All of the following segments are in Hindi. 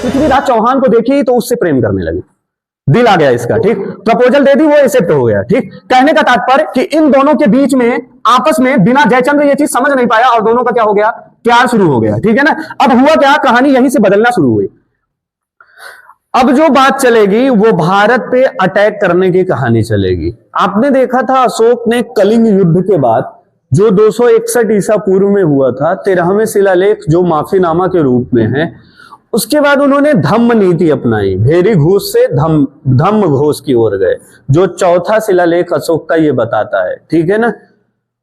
पृथ्वीराज चौहान को देखी तो उससे प्रेम करने लगी, दिल आ गया इसका, ठीक। प्रपोजल दे दी, वो एक्सेप्ट हो गया, ठीक। कहने का तात्पर्य कि इन दोनों के बीच में आपस में बिना जयचंद्र ये चीज समझ नहीं पाया और दोनों का क्या हो गया, प्यार शुरू हो गया, ठीक है ना। अब हुआ क्या, कहानी यहीं से बदलना शुरू हुई। अब जो बात चलेगी वो भारत पे अटैक करने की कहानी चलेगी। आपने देखा था अशोक ने कलिंग युद्ध के बाद जो 261 ईसा पूर्व में हुआ था, 13वें शिलालेख जो माफीनामा के रूप में है, उसके बाद उन्होंने धम्म नीति अपनाई, भेरी घूस से धम्म घोष की ओर गए, जो चौथा शिलालेख अशोक का ये बताता है, ठीक है ना।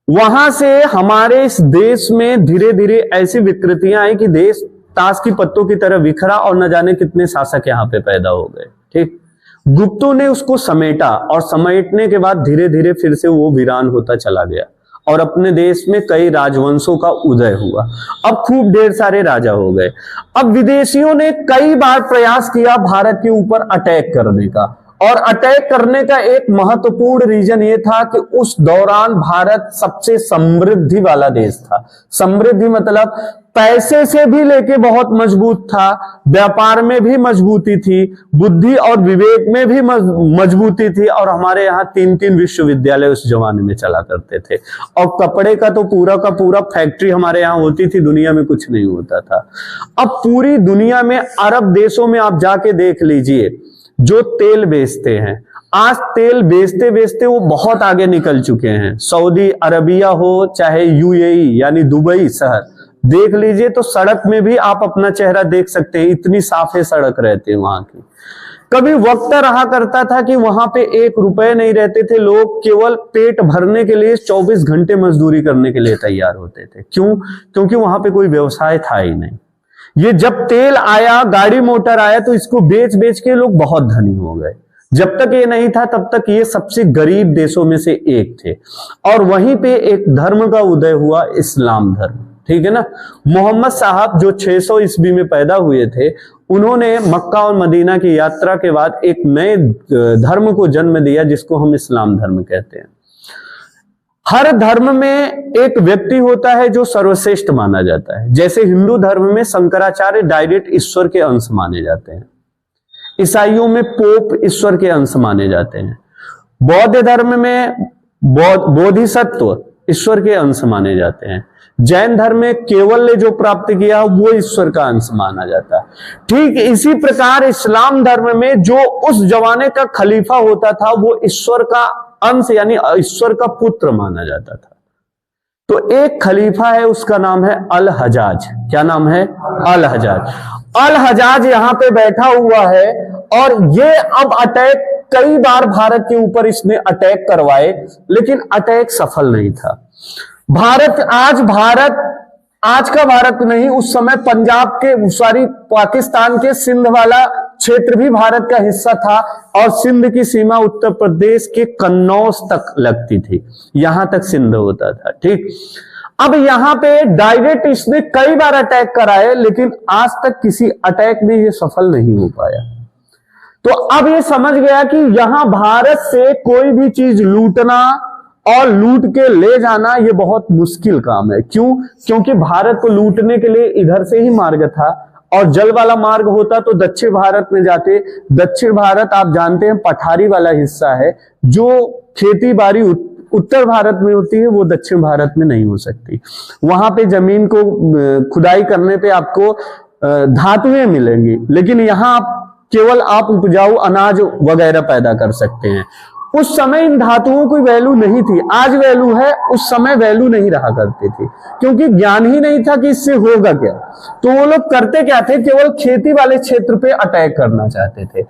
वहां से हमारे इस देश में धीरे धीरे ऐसी विकृतियां आई कि देश ताश की पत्तों की तरह बिखरा और न जाने कितने शासक यहाँ पे पैदा हो गए, ठीक। गुप्तों ने उसको समेटा और समेटने के बाद धीरे धीरे फिर से वो वीरान होता चला गया और अपने देश में कई राजवंशों का उदय हुआ। अब खूब ढेर सारे राजा हो गए। अब विदेशियों ने कई बार प्रयास किया भारत के ऊपर अटैक करने का, और अटैक करने का एक महत्वपूर्ण रीजन ये था कि उस दौरान भारत सबसे समृद्धि वाला देश था। समृद्धि मतलब पैसे से भी लेके बहुत मजबूत था, व्यापार में भी मजबूती थी, बुद्धि और विवेक में भी मजबूती थी, और हमारे यहाँ 3-3 विश्वविद्यालय उस जमाने में चला करते थे, और कपड़े का तो पूरा का पूरा फैक्ट्री हमारे यहाँ होती थी, दुनिया में कुछ नहीं होता था। अब पूरी दुनिया में अरब देशों में आप जाके देख लीजिए, जो तेल बेचते हैं, आज तेल बेचते बेचते वो बहुत आगे निकल चुके हैं। सऊदी अरबिया हो चाहे यूएई यानी दुबई शहर, देख लीजिए तो सड़क में भी आप अपना चेहरा देख सकते हैं, इतनी साफे सड़क रहते हैं वहां की। कभी वक्त रहा करता था कि वहां पे 1 रुपए नहीं रहते थे, लोग केवल पेट भरने के लिए 24 घंटे मजदूरी करने के लिए तैयार होते थे। क्यों? क्योंकि वहां पे कोई व्यवसाय था ही नहीं। ये जब तेल आया, गाड़ी मोटर आया, तो इसको बेच बेच के लोग बहुत धनी हो गए। जब तक ये नहीं था तब तक ये सबसे गरीब देशों में से एक थे। और वहीं पे एक धर्म का उदय हुआ, इस्लाम धर्म, ठीक है ना। मोहम्मद साहब जो 600 ईस्वी में पैदा हुए थे, उन्होंने मक्का और मदीना की यात्रा के बाद एक नए धर्म को जन्म दिया, जिसको हम इस्लाम धर्म कहते हैं। हर धर्म में एक व्यक्ति होता है जो सर्वश्रेष्ठ माना जाता है। जैसे हिंदू धर्म में शंकराचार्य डायरेक्ट ईश्वर के अंश माने जाते हैं, ईसाइयों में पोप ईश्वर के अंश माने जाते हैं, बौद्ध धर्म में बोधिसत्व ईश्वर के अंश माने जाते हैं, जैन धर्म में केवल जो प्राप्त किया वो ईश्वर का अंश माना जाता है। ठीक इसी प्रकार इस्लाम धर्म में जो उस जमाने का खलीफा होता था वो ईश्वर का अंश यानी ईश्वर का पुत्र माना जाता था। तो एक खलीफा है, उसका नाम है अल हजाज। क्या नाम है? अल हजाज। अल हजाज यहां पे बैठा हुआ है और ये अब अटैक कई बार भारत के ऊपर इसने अटैक करवाए, लेकिन अटैक सफल नहीं था। आज का भारत नहीं, उस समय पंजाब के सॉरी पाकिस्तान के सिंध वाला क्षेत्र भी भारत का हिस्सा था, और सिंध की सीमा उत्तर प्रदेश के कन्नौज तक लगती थी, यहां तक सिंध होता था। ठीक, अब यहां पे डायरेक्ट इसने कई बार अटैक कराए, लेकिन आज तक किसी अटैक में ये सफल नहीं हो पाया। तो अब ये समझ गया कि यहां भारत से कोई भी चीज लूटना और लूट के ले जाना ये बहुत मुश्किल काम है। क्यों? क्योंकि भारत को लूटने के लिए इधर से ही मार्ग था, और जल वाला मार्ग होता तो दक्षिण भारत में जाते। दक्षिण भारत आप जानते हैं पठारी वाला हिस्सा है, जो खेती बाड़ी उत्तर भारत में होती है वो दक्षिण भारत में नहीं हो सकती। वहां पे जमीन को खुदाई करने पे आपको धातुएं मिलेंगी, लेकिन यहाँ केवल आप उपजाऊ अनाज वगैरह पैदा कर सकते हैं। उस समय इन धातुओं की वैल्यू नहीं थी, आज वैल्यू है, उस समय वैल्यू नहीं रहा करती थी, क्योंकि ज्ञान ही नहीं था कि इससे होगा क्या। तो वो लोग करते क्या थे, केवल खेती वाले क्षेत्र पे अटैक करना चाहते थे।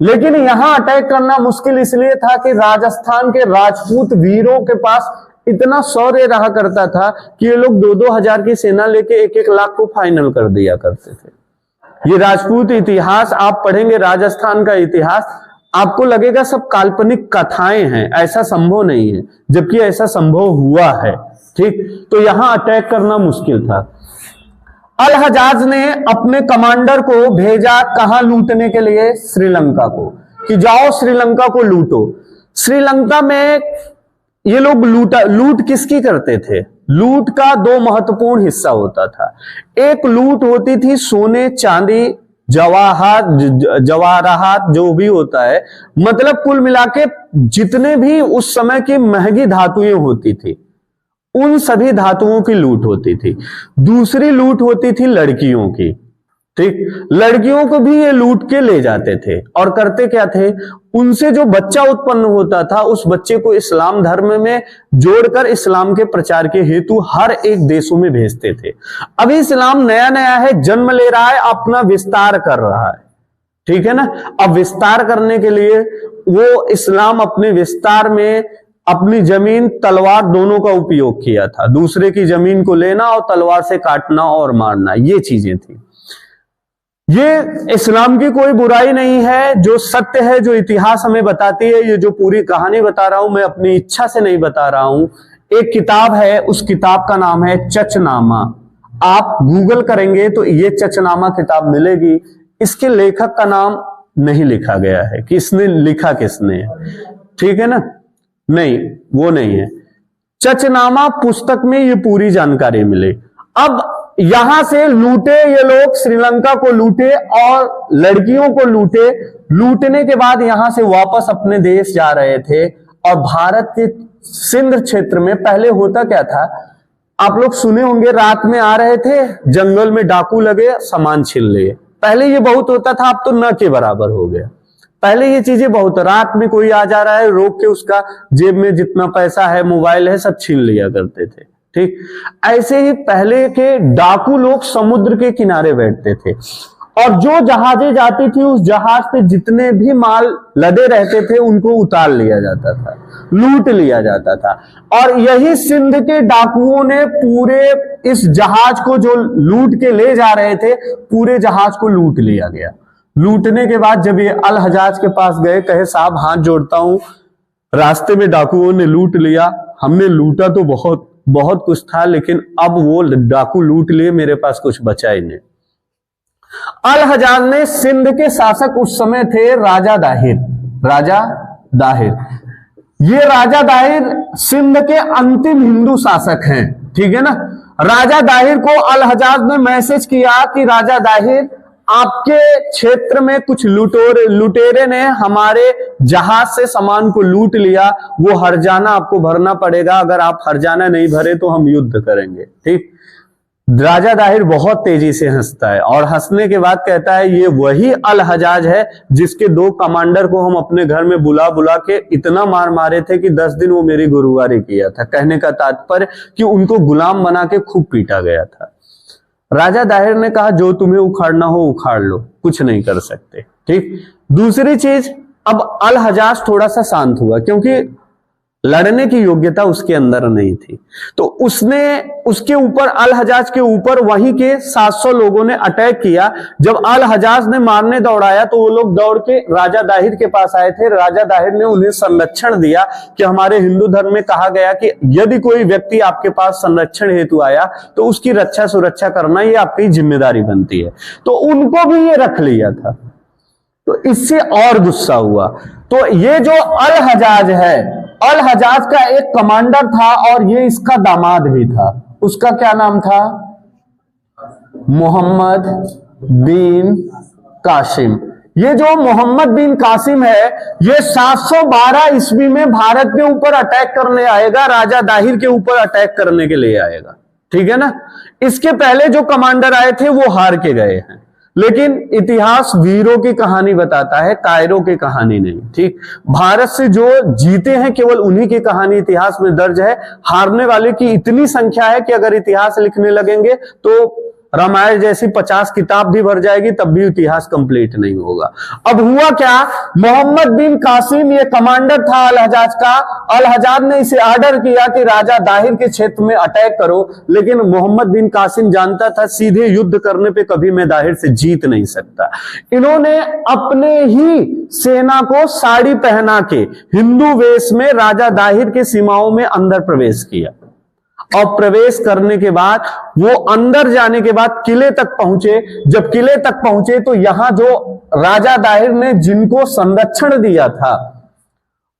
लेकिन यहां अटैक करना मुश्किल इसलिए था कि राजस्थान के राजपूत वीरों के पास इतना शौर्य रहा करता था कि ये लोग 2-2 हजार की सेना लेके 1-1 लाख को फाइनल कर दिया करते थे। ये राजपूत इतिहास आप पढ़ेंगे, राजस्थान का इतिहास, आपको लगेगा सब काल्पनिक कथाएं हैं, ऐसा संभव नहीं है, जबकि ऐसा संभव हुआ है। ठीक, तो यहां अटैक करना मुश्किल था। अल हजाज ने अपने कमांडर को भेजा कहां लूटने के लिए? श्रीलंका को, कि जाओ श्रीलंका को लूटो। श्रीलंका में ये लोग लूट किसकी करते थे? लूट का 2 महत्वपूर्ण हिस्सा होता था। एक लूट होती थी सोने चांदी जवाहरात जो भी होता है, मतलब कुल मिला के जितने भी उस समय की महंगी धातुएं होती थी उन सभी धातुओं की लूट होती थी। दूसरी लूट होती थी लड़कियों की, ठीक, लड़कियों को भी ये लूट के ले जाते थे और करते क्या थे, उनसे जो बच्चा उत्पन्न होता था उस बच्चे को इस्लाम धर्म में जोड़कर इस्लाम के प्रचार के हेतु हर एक देशों में भेजते थे। अभी इस्लाम नया नया है, जन्म ले रहा है, अपना विस्तार कर रहा है, ठीक है ना। अब विस्तार करने के लिए वो इस्लाम अपने विस्तार में अपनी जमीन तलवार दोनों का उपयोग किया था, दूसरे की जमीन को लेना और तलवार से काटना और मारना, ये चीजें थी। ये इस्लाम की कोई बुराई नहीं है, जो सत्य है, जो इतिहास हमें बताती है। ये जो पूरी कहानी बता रहा हूं मैं अपनी इच्छा से नहीं बता रहा हूं। एक किताब है, उस किताब का नाम है चचनामा। आप गूगल करेंगे तो ये चचनामा किताब मिलेगी। इसके लेखक का नाम नहीं लिखा गया है कि इसने लिखा किसने है, ठीक है ना, नहीं वो नहीं है। चचनामा पुस्तक में ये पूरी जानकारी मिले। अब यहां से लूटे ये लोग, श्रीलंका को लूटे और लड़कियों को लूटे। लूटने के बाद यहां से वापस अपने देश जा रहे थे और भारत के सिंध क्षेत्र में पहले होता क्या था, आप लोग सुने होंगे, रात में आ रहे थे, जंगल में डाकू लगे, सामान छीन लिए। पहले ये बहुत होता था, अब तो न के बराबर हो गया। पहले ये चीजें बहुत, रात में कोई आ जा रहा है, रोक के उसका जेब में जितना पैसा है, मोबाइल है, सब छीन लिया करते थे, ठीक। ऐसे ही पहले के डाकू लोग समुद्र के किनारे बैठते थे और जो जहाजें जाती थी उस जहाज पे जितने भी माल लदे रहते थे उनको उतार लिया जाता था, लूट लिया जाता था। और यही सिंध के डाकुओं ने पूरे इस जहाज को जो लूट के ले जा रहे थे, पूरे जहाज को लूट लिया गया। लूटने के बाद जब ये अल हजाज के पास गए, कहे साहब हाथ जोड़ता हूं, रास्ते में डाकुओं ने लूट लिया, हमने लूटा तो बहुत बहुत कुछ था, लेकिन अब वो डाकू लूट लिए, मेरे पास कुछ बचा ही नहीं। अल हजाज ने, सिंध के शासक उस समय थे राजा दाहिर। राजा दाहिर, ये राजा दाहिर सिंध के अंतिम हिंदू शासक हैं, ठीक है ना। राजा दाहिर को अल हजाज ने मैसेज किया कि राजा दाहिर, आपके क्षेत्र में कुछ लुटेरे ने हमारे जहाज से सामान को लूट लिया, वो हर्जाना आपको भरना पड़ेगा, अगर आप हर्जाना नहीं भरे तो हम युद्ध करेंगे, ठीक। राजा दाहिर बहुत तेजी से हंसता है और हंसने के बाद कहता है, ये वही अल हजाज है जिसके 2 कमांडर को हम अपने घर में बुला बुला के इतना मार मारे थे कि 10 दिन वो मेरी गुरुवारी किया था। कहने का तात्पर्य कि उनको गुलाम बना के खूब पीटा गया था। राजा दाहिर ने कहा, जो तुम्हें उखाड़ना हो उखाड़ लो, कुछ नहीं कर सकते, ठीक। दूसरी चीज, अब अल हजाज थोड़ा सा शांत हुआ क्योंकि लड़ने की योग्यता उसके अंदर नहीं थी, तो उसने उसके ऊपर, अल हजाज के ऊपर वहीं के 700 लोगों ने अटैक किया। जब अल हजाज ने मारने दौड़ाया तो वो लोग दौड़ के राजा दाहिर के पास आए थे। राजा दाहिर ने उन्हें संरक्षण दिया कि हमारे हिंदू धर्म में कहा गया कि यदि कोई व्यक्ति आपके पास संरक्षण हेतु आया तो उसकी रक्षा सुरक्षा करना ये आपकी जिम्मेदारी बनती है। तो उनको भी ये रख लिया था, तो इससे और गुस्सा हुआ। तो ये जो अल हजाज है, अल हजाज का एक कमांडर था और ये इसका दामाद भी था। उसका क्या नाम था? मोहम्मद बिन कासिम। ये जो मोहम्मद बिन कासिम है, ये 712 ईस्वी में भारत के ऊपर अटैक करने आएगा, राजा दाहिर के ऊपर अटैक करने के लिए आएगा, ठीक है ना। इसके पहले जो कमांडर आए थे वो हार के गए हैं, लेकिन इतिहास वीरों की कहानी बताता है, कायरों की कहानी नहीं, ठीक। भारत से जो जीते हैं केवल उन्हीं की कहानी इतिहास में दर्ज है। हारने वाले की इतनी संख्या है कि अगर इतिहास लिखने लगेंगे तो रामायण जैसी 50 किताब भी भर जाएगी, तब भी इतिहास कंप्लीट नहीं होगा। अब हुआ क्या, मोहम्मद बिन कासिम ये कमांडर था अल हजाज का। अल हजाज ने इसे ऑर्डर किया कि राजा दाहिर के क्षेत्र में अटैक करो, लेकिन मोहम्मद बिन कासिम जानता था सीधे युद्ध करने पे कभी मैं दाहिर से जीत नहीं सकता। इन्होंने अपने ही सेना को साड़ी पहना के हिंदू वेश में राजा दाहिर के सीमाओं में अंदर प्रवेश किया और प्रवेश करने के बाद वो अंदर जाने के बाद किले तक पहुंचे। जब किले तक पहुंचे तो यहां जो राजा दाहिर ने जिनको संरक्षण दिया था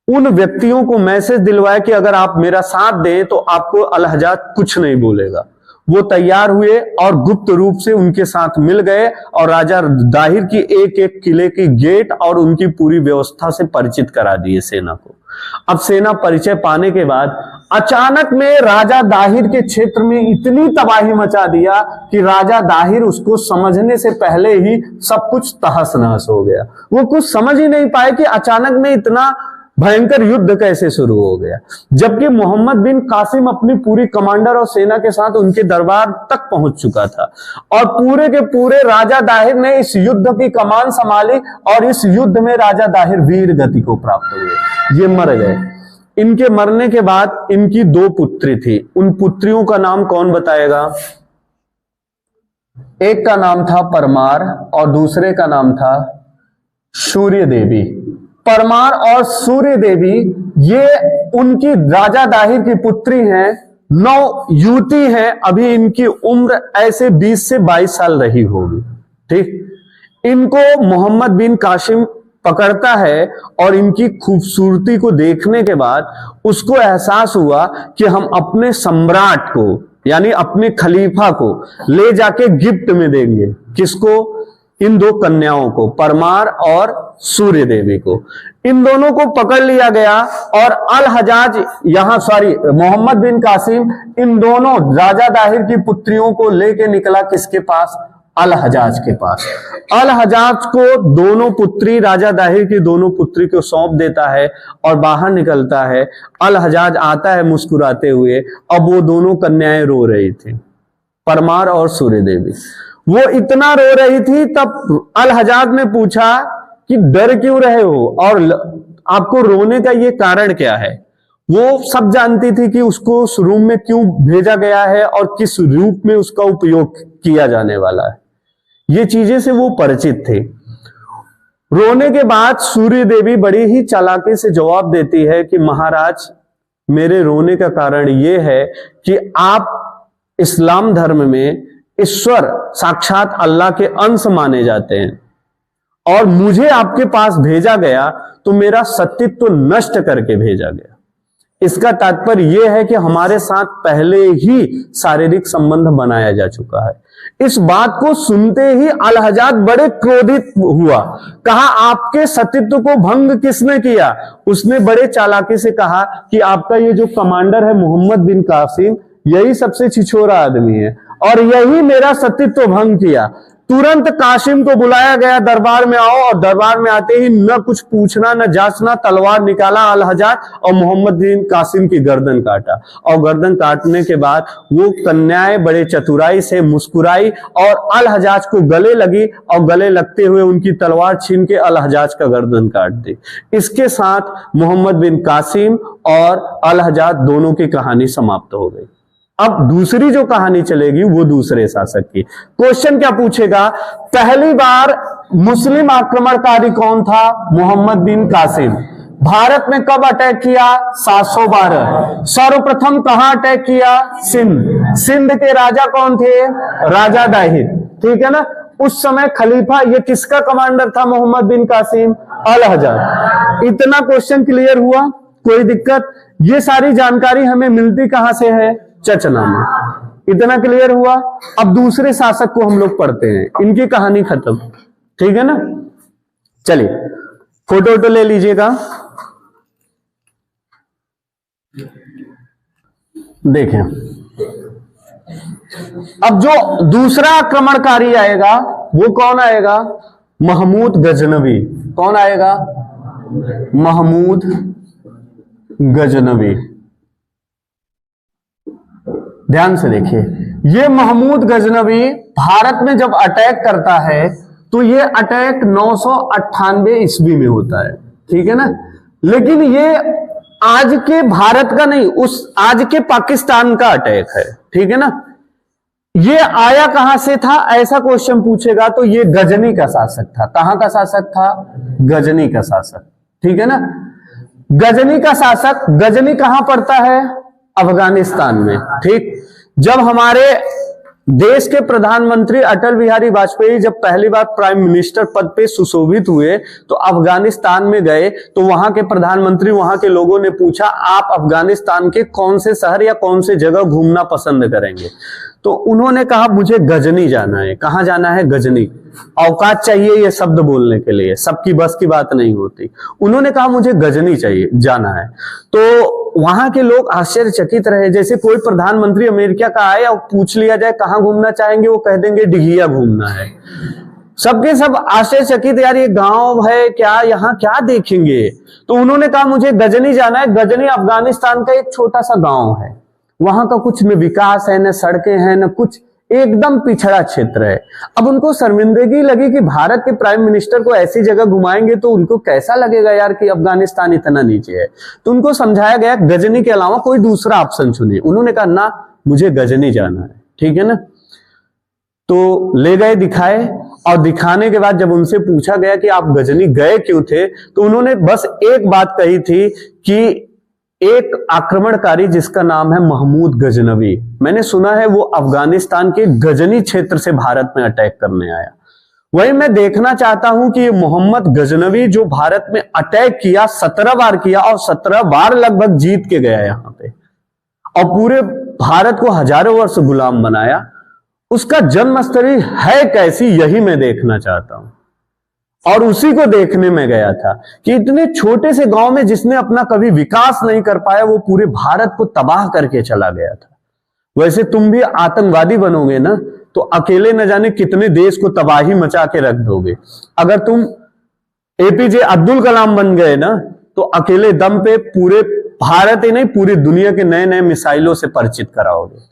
उन व्यक्तियों को मैसेज दिलवाया कि अगर आप मेरा साथ दें तो आपको अल हजाज कुछ नहीं बोलेगा। वो तैयार हुए और गुप्त रूप से उनके साथ मिल गए और राजा दाहिर की एक एक किले की गेट और उनकी पूरी व्यवस्था से परिचित करा दिए सेना को। अब सेना परिचय पाने के बाद अचानक में राजा दाहिर के क्षेत्र में इतनी तबाही मचा दिया कि राजा दाहिर उसको समझने से पहले ही सब कुछ तहस नहस हो गया। वो कुछ समझ ही नहीं पाए कि अचानक में इतना भयंकर युद्ध कैसे शुरू हो गया। जबकि मोहम्मद बिन कासिम अपनी पूरी कमांडर और सेना के साथ उनके दरबार तक पहुंच चुका था और पूरे के पूरे राजा दाहिर ने इस युद्ध की कमान संभाली और इस युद्ध में राजा दाहिर वीर गति को प्राप्त हुए, ये मर गए। इनके मरने के बाद इनकी 2 पुत्री थी। उन पुत्रियों का नाम कौन बताएगा? एक का नाम था परमार और दूसरे का नाम था सूर्य देवी। परमार और सूर्य देवी ये उनकी राजा दाहिर की पुत्री हैं, 9 युवती हैं। अभी इनकी उम्र ऐसे 20 से 22 साल रही होगी। ठीक, इनको मोहम्मद बिन कासिम पकड़ता है और इनकी खूबसूरती को देखने के बाद उसको एहसास हुआ कि हम अपने सम्राट को यानी अपने खलीफा को ले जाके गिफ्ट में देंगे। किसको? इन 2 कन्याओं को, परमार और सूर्य देवी को। इन दोनों को पकड़ लिया गया और अल हजाज मोहम्मद बिन कासिम इन दोनों राजा दाहिर की पुत्रियों को लेके निकला किसके पास? अल हजाज के पास। अल हजाज को दोनों पुत्री राजा दाहिर की दोनों पुत्री को सौंप देता है और बाहर निकलता है। अल हजाज आता है मुस्कुराते हुए। अब वो दोनों कन्याएं रो रही थी, परमार और सूर्य देवी। वो इतना रो रही थी, तब अल हजाज ने पूछा कि डर क्यों रहे हो और आपको रोने का ये कारण क्या है? वो सब जानती थी कि उसको उस रूम में क्यों भेजा गया है और किस रूप में उसका उपयोग किया जाने वाला है। ये चीजें से वो परिचित थे। रोने के बाद सूर्य देवी बड़ी ही चालाकी से जवाब देती है कि महाराज, मेरे रोने का कारण ये है कि आप इस्लाम धर्म में ईश्वर साक्षात अल्लाह के अंश माने जाते हैं और मुझे आपके पास भेजा गया तो मेरा सतीत्व नष्ट करके भेजा गया। इसका तात्पर्य यह है कि हमारे साथ पहले ही शारीरिक संबंध बनाया जा चुका है। इस बात को सुनते ही अल हजाज बड़े क्रोधित हुआ। कहा, आपके सतीत्व को भंग किसने किया? उसने बड़े चालाकी से कहा कि आपका ये जो कमांडर है मोहम्मद बिन कासिम, यही सबसे छिछोरा आदमी है और यही मेरा सतीत्व भंग किया। तुरंत कासिम को बुलाया गया, दरबार में आओ। और दरबार में आते ही न कुछ पूछना न जांचना, तलवार निकाला अल हजाज और मोहम्मद बिन कासिम की गर्दन काटा। और गर्दन काटने के बाद वो कन्याएं बड़े चतुराई से मुस्कुराई और अल हजाज को गले लगी और गले लगते हुए उनकी तलवार छीन के अल हजाज का गर्दन काट दी। इसके साथ मोहम्मद बिन कासिम और अल हजाज दोनों की कहानी समाप्त हो गई। अब दूसरी जो कहानी चलेगी वो दूसरे शासक की। क्वेश्चन क्या पूछेगा? पहली बार मुस्लिम आक्रमणकारी कौन था? मोहम्मद बिन कासिम। भारत में कब अटैक किया? 712। सर्वप्रथम कहां अटैक किया? सिंध। सिंध के राजा कौन थे? राजा दाहिर। ठीक है ना। उस समय खलीफा ये किसका कमांडर था? मोहम्मद बिन कासिम, अल हजाज। इतना क्वेश्चन क्लियर हुआ? कोई दिक्कत? ये सारी जानकारी हमें मिलती कहां से है? चचना में। इतना क्लियर हुआ? अब दूसरे शासक को हम लोग पढ़ते हैं, इनकी कहानी खत्म। ठीक है ना। चलिए फोटो वोटो ले लीजिएगा। देखें, अब जो दूसरा आक्रमणकारी आएगा वो कौन आएगा? महमूद गजनवी। कौन आएगा? महमूद गजनवी। ध्यान से देखिए, ये महमूद गजनवी भारत में जब अटैक करता है तो ये अटैक 998 ईस्वी में होता है। ठीक है ना। लेकिन ये आज के भारत का नहीं, उस आज के पाकिस्तान का अटैक है। ठीक है ना। ये आया कहां से था ऐसा क्वेश्चन पूछेगा तो ये गजनी का शासक था। कहां का शासक था? गजनी का शासक। ठीक है ना। गजनी का शासक। गजनी कहां पड़ता है? अफगानिस्तान में। ठीक। जब हमारे देश के प्रधानमंत्री अटल बिहारी वाजपेयी जब पहली बार प्राइम मिनिस्टर पद पे सुशोभित हुए तो अफगानिस्तान में गए, तो वहां के प्रधानमंत्री, वहां के लोगों ने पूछा आप अफगानिस्तान के कौन से शहर या कौन से जगह घूमना पसंद करेंगे? तो उन्होंने कहा मुझे गजनी जाना है। कहां जाना है? गजनी। औकात चाहिए ये शब्द बोलने के लिए, सबकी बस की बात नहीं होती। उन्होंने कहा मुझे गजनी चाहिए, जाना है। तो वहां के लोग आश्चर्यचकित रहे। जैसे कोई प्रधानमंत्री अमेरिका का आए और पूछ लिया जाए कहां घूमना चाहेंगे, वो कह देंगे डिघिया घूमना है। सबके सब आश्चर्यचकित, यार ये गांव है क्या, यहाँ क्या देखेंगे? तो उन्होंने कहा मुझे गजनी जाना है। गजनी अफगानिस्तान का एक छोटा सा गांव है, वहां का कुछ न विकास है, न सड़कें हैं, न कुछ, एकदम पिछड़ा क्षेत्र है। अब उनको शर्मिंदगी लगी कि भारत के प्राइम मिनिस्टर को ऐसी जगह घुमाएंगे तो उनको कैसा लगेगा यार कि अफगानिस्तान इतना नीचे है। तो उनको समझाया गया गजनी के अलावा कोई दूसरा ऑप्शन चुनिए। उन्होंने कहा ना, मुझे गजनी जाना है। ठीक है ना? तो ले गए, दिखाए, और दिखाने के बाद जब उनसे पूछा गया कि आप गजनी गए क्यों थे, तो उन्होंने बस एक बात कही थी कि एक आक्रमणकारी जिसका नाम है महमूद गजनवी, मैंने सुना है वो अफगानिस्तान के गजनी क्षेत्र से भारत में अटैक करने आया। वही मैं देखना चाहता हूं कि ये मोहम्मद गजनवी जो भारत में अटैक किया, 17 बार किया और 17 बार लगभग जीत के गया यहां पे, और पूरे भारत को हजारों वर्ष गुलाम बनाया, उसका जन्मस्थली है कैसी, यही मैं देखना चाहता हूं। और उसी को देखने में गया था कि इतने छोटे से गांव में जिसने अपना कभी विकास नहीं कर पाया, वो पूरे भारत को तबाह करके चला गया था। वैसे तुम भी आतंकवादी बनोगे ना, तो अकेले न जाने कितने देश को तबाही मचा के रख दोगे। अगर तुम एपीजे अब्दुल कलाम बन गए ना, तो अकेले दम पे पूरे भारत ही नहीं, पूरी दुनिया के नए नए मिसाइलों से परिचित कराओगे।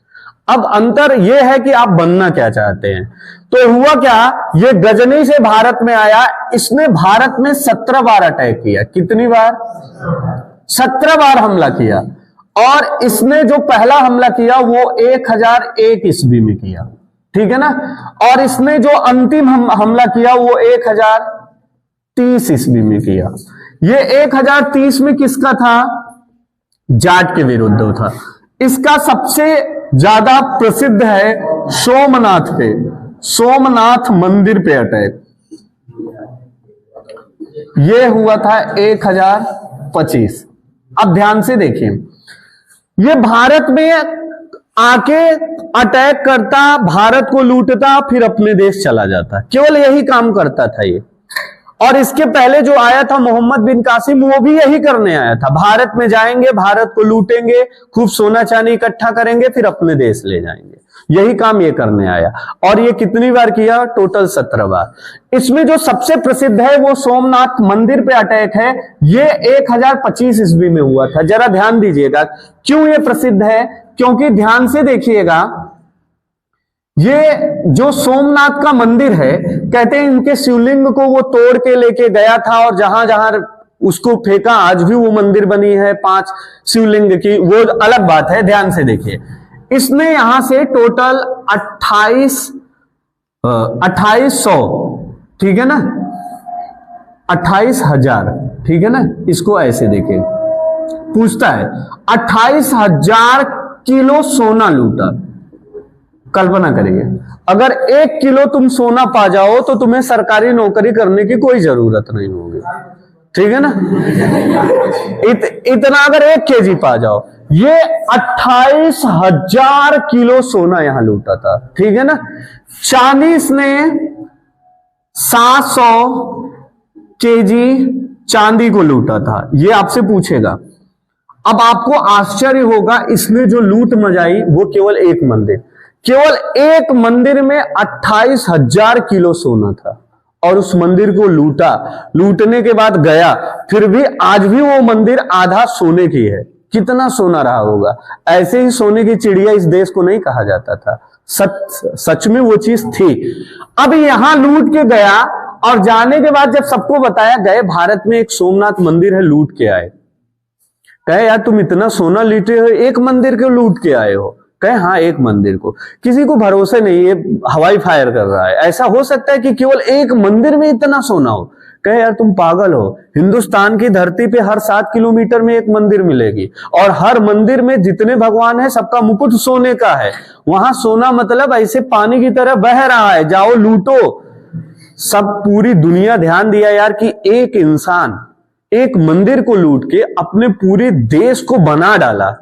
अब अंतर यह है कि आप बनना क्या चाहते हैं। तो हुआ क्या, ये गजनी से भारत में आया, इसने भारत में 17 बार अटैक किया। कितनी बार? 17 बार हमला किया। और इसने जो पहला हमला किया वो 1001 ईस्वी में किया। ठीक है ना? और इसने जो अंतिम हमला किया वो 1030 ईस्वी में किया। ये 1030 में किसका था? जाट के विरुद्ध था। इसका सबसे ज्यादा प्रसिद्ध है सोमनाथ पे, सोमनाथ मंदिर पे अटैक। ये हुआ था 1025। अब ध्यान से देखिए, ये भारत में आके अटैक करता, भारत को लूटता, फिर अपने देश चला जाता। केवल यही काम करता था ये। और इसके पहले जो आया था मोहम्मद बिन कासिम, वो भी यही करने आया था। भारत में जाएंगे, भारत को लूटेंगे, खूब सोना चांदी इकट्ठा करेंगे, फिर अपने देश ले जाएंगे। यही काम ये करने आया। और ये कितनी बार किया? टोटल 17 बार। इसमें जो सबसे प्रसिद्ध है वो सोमनाथ मंदिर पे अटैक है। ये 1025 ईस्वी में हुआ था। जरा ध्यान दीजिएगा क्यों ये प्रसिद्ध है, क्योंकि ध्यान से देखिएगा, ये जो सोमनाथ का मंदिर है, कहते हैं इनके शिवलिंग को वो तोड़ के लेके गया था और जहां जहां उसको फेंका, आज भी वो मंदिर बनी है 5 शिवलिंग की, वो अलग बात है। ध्यान से देखिए, इसने यहां से टोटल 2800, ठीक है ना, 28,000, ठीक है ना, इसको ऐसे देखिए, पूछता है 28,000 किलो सोना लूटा। कल्पना करिए, अगर 1 किलो तुम सोना पा जाओ तो तुम्हें सरकारी नौकरी करने की कोई जरूरत नहीं होगी। ठीक है ना? इतना अगर 1 केजी पा जाओ, ये 28,000 किलो सोना यहां लूटा था। ठीक है ना? चांदी ने 700 केजी चांदी को लूटा था। ये आपसे पूछेगा। अब आपको आश्चर्य होगा, इसने जो लूट मचाई वो केवल एक मंदिर, केवल एक मंदिर में 28,000 किलो सोना था और उस मंदिर को लूटा। लूटने के बाद गया, फिर भी आज भी वो मंदिर आधा सोने की है। कितना सोना रहा होगा। ऐसे ही सोने की चिड़िया इस देश को नहीं कहा जाता था। सच में वो चीज थी। अब यहां लूट के गया और जाने के बाद जब सबको बताया, गए भारत में एक सोमनाथ मंदिर है, लूट के आए। कहे यार तुम इतना सोना लूटे हो, एक मंदिर को लूट के आए हो? कहे हाँ, एक मंदिर को। किसी को भरोसे नहीं है, हवाई फायर कर रहा है। ऐसा हो सकता है कि केवल एक मंदिर में इतना सोना हो? कहे यार तुम पागल हो, हिंदुस्तान की धरती पे हर 7 किलोमीटर में एक मंदिर मिलेगी और हर मंदिर में जितने भगवान है सबका मुकुट सोने का है। वहां सोना मतलब ऐसे पानी की तरह बह रहा है, जाओ लूटो। सब पूरी दुनिया ध्यान दिया यार कि एक इंसान एक मंदिर को लूट के अपने पूरे देश को बना डाला।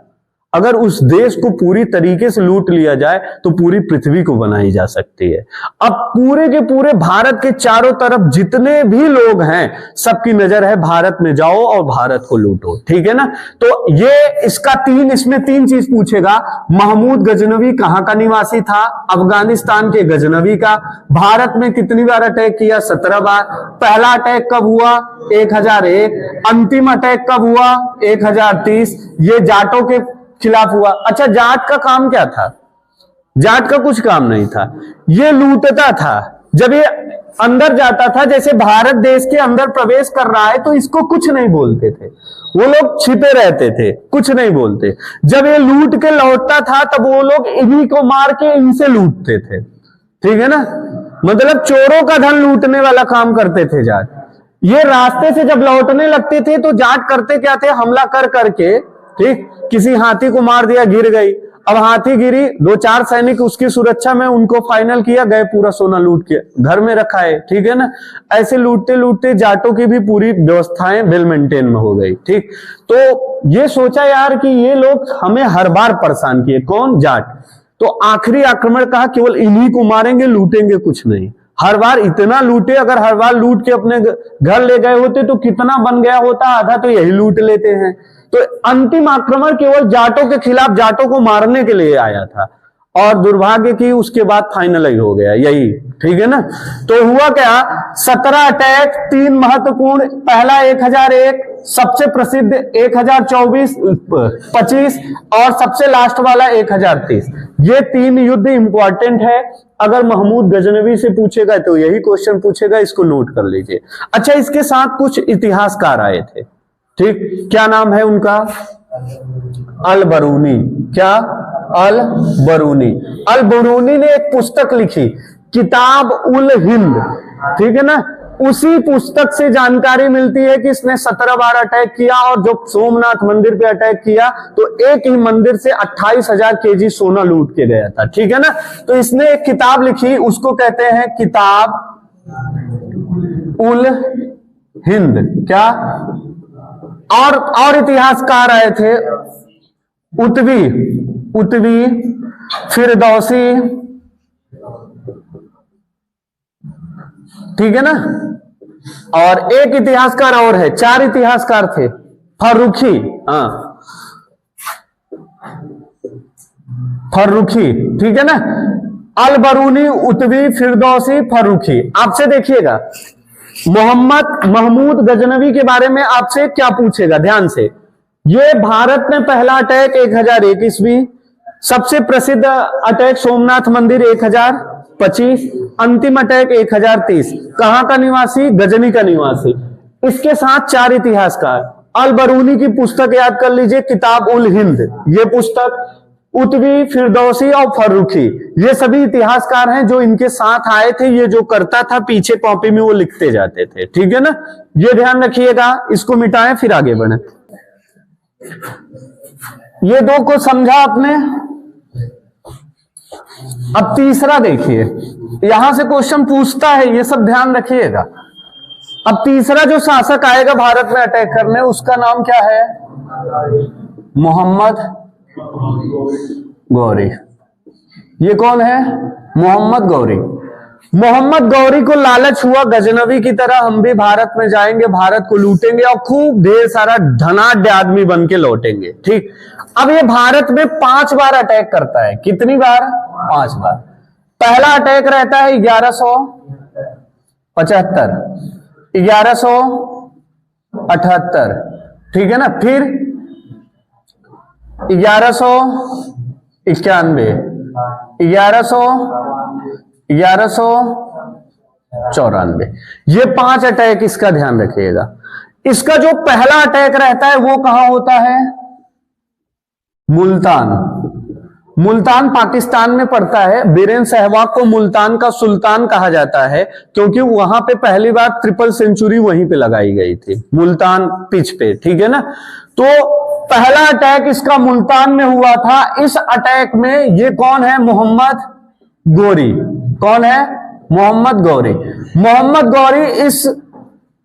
अगर उस देश को पूरी तरीके से लूट लिया जाए तो पूरी पृथ्वी को बनाई जा सकती है। अब पूरे के पूरे भारत के चारों तरफ जितने भी लोग हैं सबकी नजर है भारत में, जाओ और भारत को लूटो, ठीक है ना। तो ये इसमें तीन चीज पूछेगा। महमूद गजनवी कहां का निवासी था? अफगानिस्तान के गजनवी का। भारत में कितनी बार अटैक किया? 17 बार। पहला अटैक कब हुआ? 1001। अंतिम अटैक कब हुआ? 1030। ये जाटों के खिलाफ हुआ। अच्छा, जाट का काम क्या था? जाट का कुछ काम नहीं था, ये लूटता था। जब ये अंदर जाता था, जैसे भारत देश के अंदर प्रवेश कर रहा है, तो इसको कुछ नहीं बोलते थे, वो लोग छिपे रहते थे, कुछ नहीं बोलते। जब ये लूट के लौटता था तब वो लोग इन्हीं को मार के इनसे लूटते थे, ठीक है ना। मतलब चोरों का धन लूटने वाला काम करते थे जाट। ये रास्ते से जब लौटने लगते थे तो जाट करते क्या थे? हमला कर करके, ठीक, किसी हाथी को मार दिया, गिर गई। अब हाथी गिरी, 2-4 सैनिक उसकी सुरक्षा में उनको फाइनल किया, गए, पूरा सोना लूट के घर में रखा है, ठीक है ना। ऐसे लूटते लूटते जाटों की भी पूरी व्यवस्थाएं वेल मेंटेन में हो गई, ठीक। तो ये सोचा यार कि ये लोग हमें हर बार परेशान किए। कौन? जाट। तो आखिरी आक्रमण कहा केवल इन्हीं को मारेंगे, लूटेंगे कुछ नहीं। हर बार इतना लूटे, अगर हर बार लूट के अपने घर ले गए होते तो कितना बन गया होता, आधा तो यही लूट लेते हैं। तो अंतिम आक्रमण केवल जाटों के खिलाफ, जाटों को मारने के लिए आया था और दुर्भाग्य की उसके बाद फाइनल ही हो गया यही, ठीक है ना। तो हुआ क्या? 17 अटैक, 3 महत्वपूर्ण। पहला 1001, सबसे प्रसिद्ध 1024, 25 और सबसे लास्ट वाला 1030। ये 3 युद्ध इंपॉर्टेंट है। अगर महमूद गजनवी से पूछेगा तो यही क्वेश्चन पूछेगा, इसको नोट कर लीजिए। अच्छा, इसके साथ कुछ इतिहासकार आए थे, ठीक। क्या नाम है उनका? अल बरूनी। क्या? अल बरूनी। अल बरूनी ने एक पुस्तक लिखी, किताब उल हिंद, ठीक है ना। उसी पुस्तक से जानकारी मिलती है कि इसने 17 बार अटैक किया और जब सोमनाथ मंदिर पे अटैक किया तो एक ही मंदिर से 28,000 केजी सोना लूट के गया था, ठीक है ना। तो इसने एक किताब लिखी, उसको कहते हैं किताब उल हिंद। क्या? और इतिहासकार आए थे, उतवी, फिरदौसी, ठीक है ना। और एक इतिहासकार और है, 4 इतिहासकार थे। फर्रुखी, हाँ, फर्रुखी, ठीक है ना। अल बरूनी, उतवी, फिरदौसी, फर्रुखी। आपसे देखिएगा महमूद गजनवी के बारे में आपसे क्या पूछेगा, ध्यान से। ये भारत में पहला अटैक 1001 ईस्वी, सबसे प्रसिद्ध अटैक सोमनाथ मंदिर 1025, अंतिम अटैक 1030। कहां का निवासी? गजनी का निवासी। इसके साथ 4 इतिहासकार। अल बरूनी की पुस्तक याद कर लीजिए, किताब उल हिंद, ये पुस्तक। उतवी, फिरदौसी और फर्रुखी, ये सभी इतिहासकार हैं जो इनके साथ आए थे। ये जो करता था पीछे कॉपी में वो लिखते जाते थे, ठीक है ना। ये ध्यान रखिएगा, इसको मिटाएं फिर आगे बढ़े। ये 2 को समझा आपने। अब तीसरा देखिए, यहां से क्वेश्चन पूछता है, ये सब ध्यान रखिएगा। अब तीसरा जो शासक आएगा भारत में अटैक करने, उसका नाम क्या है? मोहम्मद गौरी। ये कौन है? मोहम्मद गौरी। मोहम्मद गौरी को लालच हुआ गजनवी की तरह, हम भी भारत में जाएंगे, भारत को लूटेंगे और खूब ढेर सारा धनाढ्य आदमी बन के लौटेंगे, ठीक। अब ये भारत में 5 बार अटैक करता है। कितनी बार? 5 बार। पहला अटैक रहता है 1175, 1178, ठीक है ना। फिर 1191, 1194। ये 5 अटैक, इसका ध्यान रखिएगा। इसका जो पहला अटैक रहता है वो कहां होता है? मुल्तान। मुल्तान पाकिस्तान में पड़ता है। बीरेन सहवाग को मुल्तान का सुल्तान कहा जाता है क्योंकि वहां पे पहली बार ट्रिपल सेंचुरी वहीं पे लगाई गई थी, मुल्तान पिच पे, ठीक है ना। तो पहला अटैक इसका मुल्तान में हुआ था। इस अटैक में ये कौन है? मोहम्मद गौरी। कौन है? मोहम्मद गौरी। मोहम्मद गौरी इस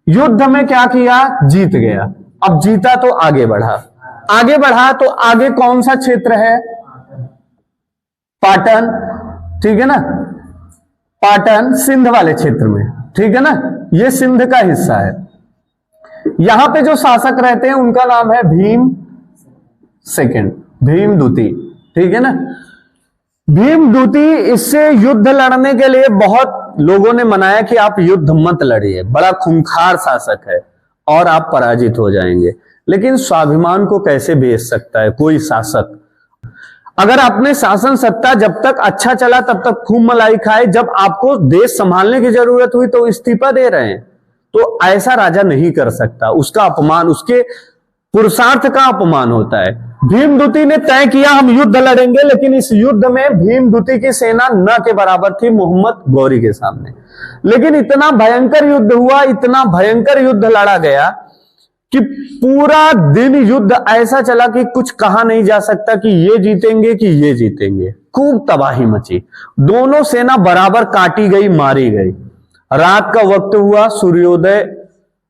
युद्ध में क्या किया? जीत गया। अब जीता तो आगे बढ़ा, आगे बढ़ा तो आगे कौन सा क्षेत्र है? पाटन, ठीक है ना, पाटन सिंध वाले क्षेत्र में, ठीक है ना, ये सिंध का हिस्सा है। यहां पे जो शासक रहते हैं उनका नाम है भीम सेकंड, भीमदूती, ठीक है ना। भीमदूती इससे युद्ध लड़ने के लिए बहुत लोगों ने मनाया कि आप युद्ध मत लड़िए, बड़ा खूंखार शासक है और आप पराजित हो जाएंगे। लेकिन स्वाभिमान को कैसे बेच सकता है कोई शासक? अगर आपने शासन सत्ता जब तक अच्छा चला तब तक खूब मलाई खाए, जब आपको देश संभालने की जरूरत हुई तो इस्तीफा दे रहे हैं, तो ऐसा राजा नहीं कर सकता। उसका अपमान, उसके पुरुषार्थ का अपमान होता है। भीमदूती ने तय किया हम युद्ध लड़ेंगे, लेकिन इस युद्ध में भीमदूती की सेना न के बराबर थी मोहम्मद गौरी के सामने। लेकिन इतना भयंकर युद्ध हुआ, इतना भयंकर युद्ध लड़ा गया कि पूरा दिन युद्ध ऐसा चला कि कुछ कहा नहीं जा सकता कि ये जीतेंगे कि ये जीतेंगे। खूब तबाही मची, दोनों सेना बराबर काटी गई, मारी गई। रात का वक्त हुआ, सूर्योदय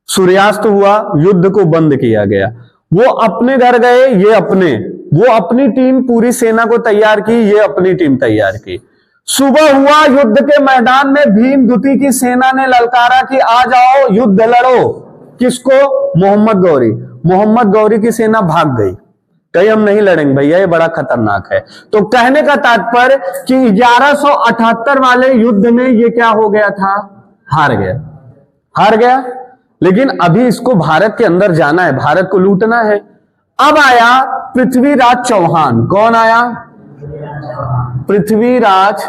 सूर्यास्त हुआ, युद्ध को बंद किया गया। वो अपने घर गए, ये अपने, वो अपनी टीम पूरी सेना को तैयार की, ये अपनी टीम तैयार की। सुबह हुआ, युद्ध के मैदान में भीमदूती की सेना ने ललकारा कि आ जाओ युद्ध लड़ो। किसको? मोहम्मद गौरी। मोहम्मद गौरी की सेना भाग गई, कहीं हम नहीं लड़ेंगे भैया, ये बड़ा खतरनाक है। तो कहने का तात्पर्य कि 1178 वाले युद्ध में ये क्या हो गया था? हार गया, हार गया। लेकिन अभी इसको भारत के अंदर जाना है, भारत को लूटना है। अब आया पृथ्वीराज चौहान। कौन आया? पृथ्वीराज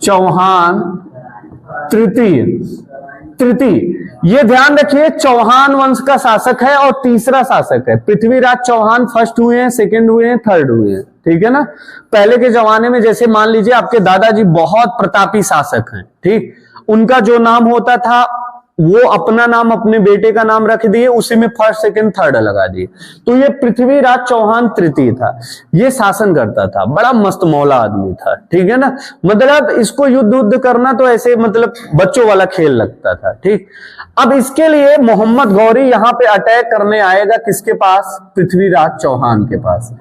चौहान तृतीय। ये ध्यान रखिए, चौहान वंश का शासक है और तीसरा शासक है। पृथ्वीराज चौहान फर्स्ट हुए हैं, सेकंड हुए हैं, थर्ड हुए हैं, ठीक है ना। पहले के जमाने में जैसे मान लीजिए आपके दादाजी बहुत प्रतापी शासक हैं, ठीक, उनका जो नाम होता था वो अपना नाम अपने बेटे का नाम रख दिए, उसी में फर्स्ट सेकंड थर्ड लगा दिए। तो ये पृथ्वीराज चौहान तृतीय था, ये शासन करता था, बड़ा मस्त मौला आदमी था, ठीक है ना। मतलब इसको युद्ध करना तो ऐसे मतलब बच्चों वाला खेल लगता था, ठीक। अब इसके लिए मोहम्मद गौरी यहां पे अटैक करने आएगा, किसके पास? पृथ्वीराज चौहान के पास।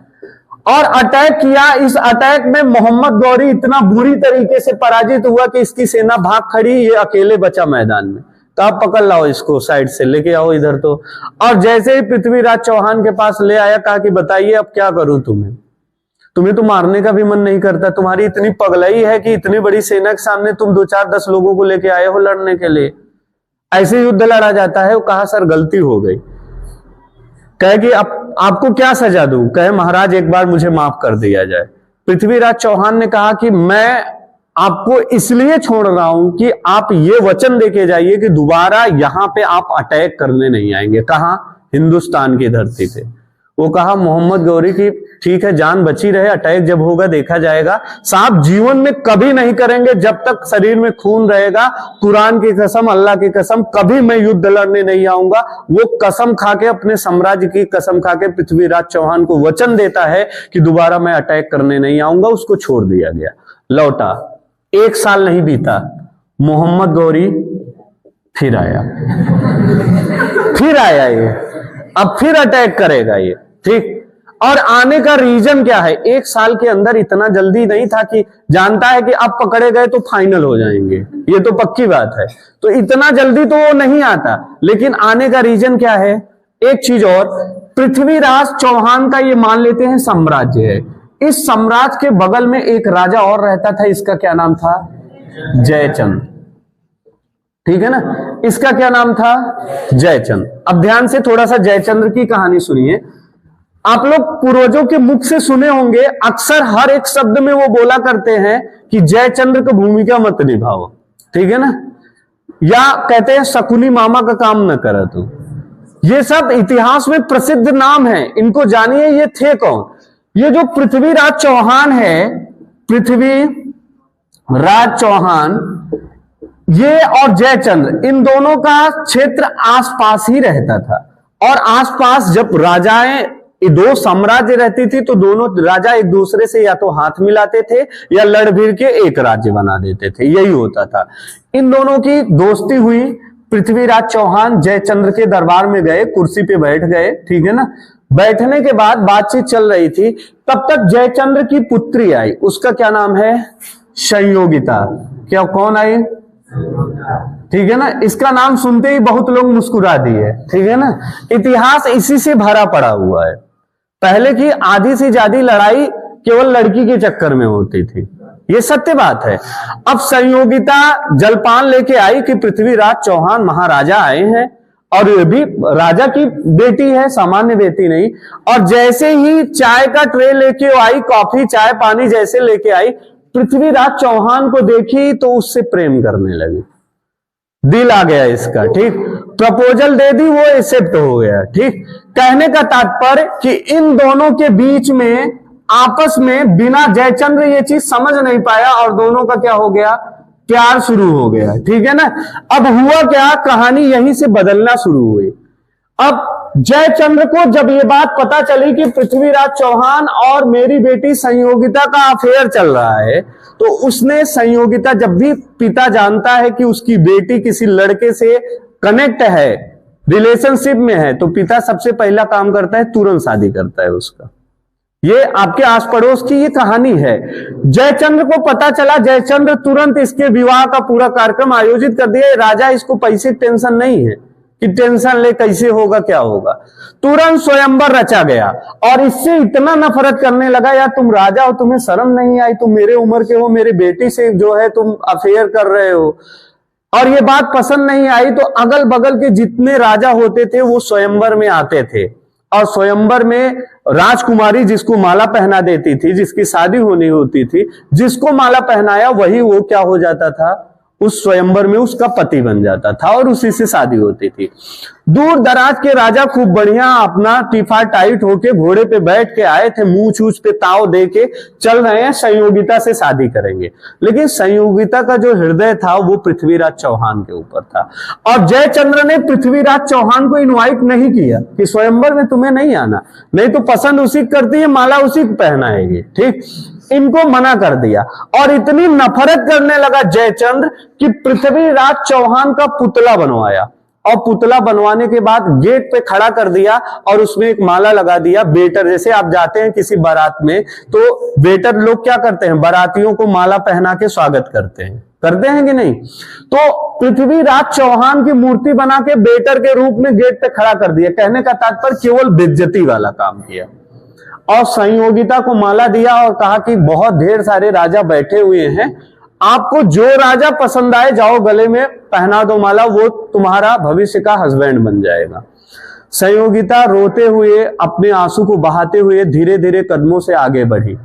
और अटैक किया। इस अटैक में मोहम्मद गौरी इतना बुरी तरीके से पराजित हुआ कि इसकी सेना भाग खड़ी, ये अकेले बचा मैदान में। तो आप पकड़ लाओ इसको, साइड से लेके आओ इधर। तो और जैसे ही पृथ्वीराज चौहान के पास ले आया, कहा कि बताइए अब क्या करूं, तुम्हें तो मारने का भी मन नहीं करता, तुम्हारी इतनी पगलाई है कि इतनी बड़ी सेना के सामने तुम 2-4-10 लोगों को लेके आए हो लड़ने के लिए, ऐसे युद्ध लड़ा जाता है। वो कहा सर गलती हो गई। कहे कि आपको क्या सजा दूं? कहे महाराज एक बार मुझे माफ कर दिया जाए। पृथ्वीराज चौहान ने कहा कि मैं आपको इसलिए छोड़ रहा हूं कि आप ये वचन देके जाइए कि दोबारा यहां पे आप अटैक करने नहीं आएंगे। कहां? हिंदुस्तान की धरती पे। वो कहा मोहम्मद गौरी की ठीक है, जान बची रहे, अटैक जब होगा देखा जाएगा। साहब जीवन में कभी नहीं करेंगे, जब तक शरीर में खून रहेगा। कुरान की कसम, अल्लाह की कसम, कभी मैं युद्ध लड़ने नहीं आऊंगा। वो कसम खा के, अपने साम्राज्य की कसम खा के पृथ्वीराज चौहान को वचन देता है कि दोबारा मैं अटैक करने नहीं आऊंगा। उसको छोड़ दिया गया, लौटा। 1 साल नहीं बीता, मोहम्मद गौरी फिर आया ये, अब फिर अटैक करेगा ये, ठीक। और आने का रीजन क्या है? 1 साल के अंदर इतना जल्दी नहीं था कि जानता है कि अब पकड़े गए तो फाइनल हो जाएंगे, ये तो पक्की बात है। तो इतना जल्दी तो वो नहीं आता, लेकिन आने का रीजन क्या है? एक चीज और, पृथ्वीराज चौहान का ये मान लेते हैं साम्राज्य है। इस साम्राज्य के बगल में एक राजा और रहता था, इसका क्या नाम था? जयचंद, ठीक है ना। इसका क्या नाम था? जयचंद। अब ध्यान से थोड़ा सा जयचंद्र की कहानी सुनिए। आप लोग पूर्वजों के मुख से सुने होंगे, अक्सर हर एक शब्द में वो बोला करते हैं कि जयचंद्र को भूमिका मत निभाओ, ठीक है ना, या कहते हैं शकुनी मामा का काम न करा तू। ये सब इतिहास में प्रसिद्ध नाम है, इनको जानिए ये थे कौन। ये जो पृथ्वीराज चौहान है, पृथ्वीराज चौहान, ये और जयचंद्र, इन दोनों का क्षेत्र आसपास ही रहता था। और आसपास जब राजाएं, दो साम्राज्य रहती थी तो दोनों राजा एक दूसरे से या तो हाथ मिलाते थे या लड़ भिड़ के एक राज्य बना देते थे, यही होता था। इन दोनों की दोस्ती हुई। पृथ्वीराज चौहान जयचंद्र के दरबार में गए, कुर्सी पे बैठ गए, ठीक है ना। बैठने के बाद बातचीत चल रही थी, तब तक जयचंद्र की पुत्री आई, उसका क्या नाम है, संयोगिता। क्या, कौन आई, ठीक है ना। इसका नाम सुनते ही बहुत लोग मुस्कुरा दिए, ठीक है ना। इतिहास इसी से भरा पड़ा हुआ है। पहले की आधी से ज्यादा लड़ाई केवल लड़की के चक्कर में होती थी, ये सत्य बात है। अब संयोगिता जलपान लेके आई कि पृथ्वीराज चौहान महाराजा आए हैं, और ये भी राजा की बेटी है, सामान्य बेटी नहीं। और जैसे ही चाय का ट्रे लेके आई, कॉफी चाय पानी जैसे लेके आई, पृथ्वीराज चौहान को देखी तो उससे प्रेम करने लगी, दिल आ गया इसका, ठीक। प्रपोजल दे दी, वो एक्सेप्ट हो गया, ठीक। कहने का तात्पर्य कि इन दोनों के बीच में आपस में बिना जयचंद्र ये चीज समझ नहीं पाया और दोनों का क्या हो गया, प्यार शुरू हो गया, ठीक है ना। अब हुआ क्या, कहानी यहीं से बदलना शुरू हुई। अब जयचंद्र को जब ये बात पता चली कि पृथ्वीराज चौहान और मेरी बेटी संयोगिता का अफेयर चल रहा है, तो उसने, संयोगिता जब भी पिता जानता है कि उसकी बेटी किसी लड़के से कनेक्ट है, रिलेशनशिप में है, तो पिता सबसे पहला काम करता है, तुरंत शादी करता है उसका। ये आपके आस पड़ोस की ये कहानी है। जयचंद्र को पता चला, जयचंद्र तुरंत इसके विवाह का पूरा कार्यक्रम आयोजित कर दिया। राजा इसको पैसे टेंशन नहीं है कि टेंशन ले कैसे होगा क्या होगा, तुरंत स्वयंवर रचा गया। और इससे इतना नफरत करने लगा, यार तुम राजा हो, तुम्हें शर्म नहीं आई, तुम मेरे उम्र के हो, मेरी बेटी से जो है तुम अफेयर कर रहे हो। और ये बात पसंद नहीं आई तो अगल बगल के जितने राजा होते थे वो स्वयंवर में आते थे, और स्वयंवर में राजकुमारी जिसको माला पहना देती थी, जिसकी शादी होनी होती थी, जिसको माला पहनाया वही वो क्या हो जाता था, उस स्वयंवर में उसका पति बन जाता था और उसी से शादी होती थी। दूर दराज के राजा खूब बढ़िया अपना टीफा टाइट होके घोड़े पे बैठ के आए थे, मुंह छूछ पे ताव दे के चल रहे हैं, संयोगिता से शादी करेंगे। लेकिन संयोगिता का जो हृदय था वो पृथ्वीराज चौहान के ऊपर था। और जयचंद्र ने पृथ्वीराज चौहान को इनवाइट नहीं किया कि स्वयंवर में तुम्हें नहीं आना, नहीं तो पसंद उसी करती है, माला उसी को पहनाएगी, ठीक। इनको मना कर दिया। और इतनी नफरत करने लगा जयचंद्र कि पृथ्वीराज चौहान का पुतला बनवाया, और पुतला बनवाने के बाद गेट पे खड़ा कर दिया और उसमें एक माला लगा दिया। वेटर, जैसे आप जाते हैं किसी बारात में तो वेटर लोग क्या करते हैं, बारातियों को माला पहना के स्वागत करते हैं कि नहीं। तो पृथ्वीराज चौहान की मूर्ति बना के वेटर के रूप में गेट पे खड़ा कर दिया। कहने का तात्पर्य केवल बेइज्जती वाला काम किया। और संयोगिता को माला दिया और कहा कि बहुत ढेर सारे राजा बैठे हुए हैं, आपको जो राजा पसंद आए जाओ गले में पहना दो माला, वो तुम्हारा भविष्य का हस्बैंड बन जाएगा। संयोगिता रोते हुए, अपने आंसू को बहाते हुए धीरे धीरे कदमों से आगे बढ़ी।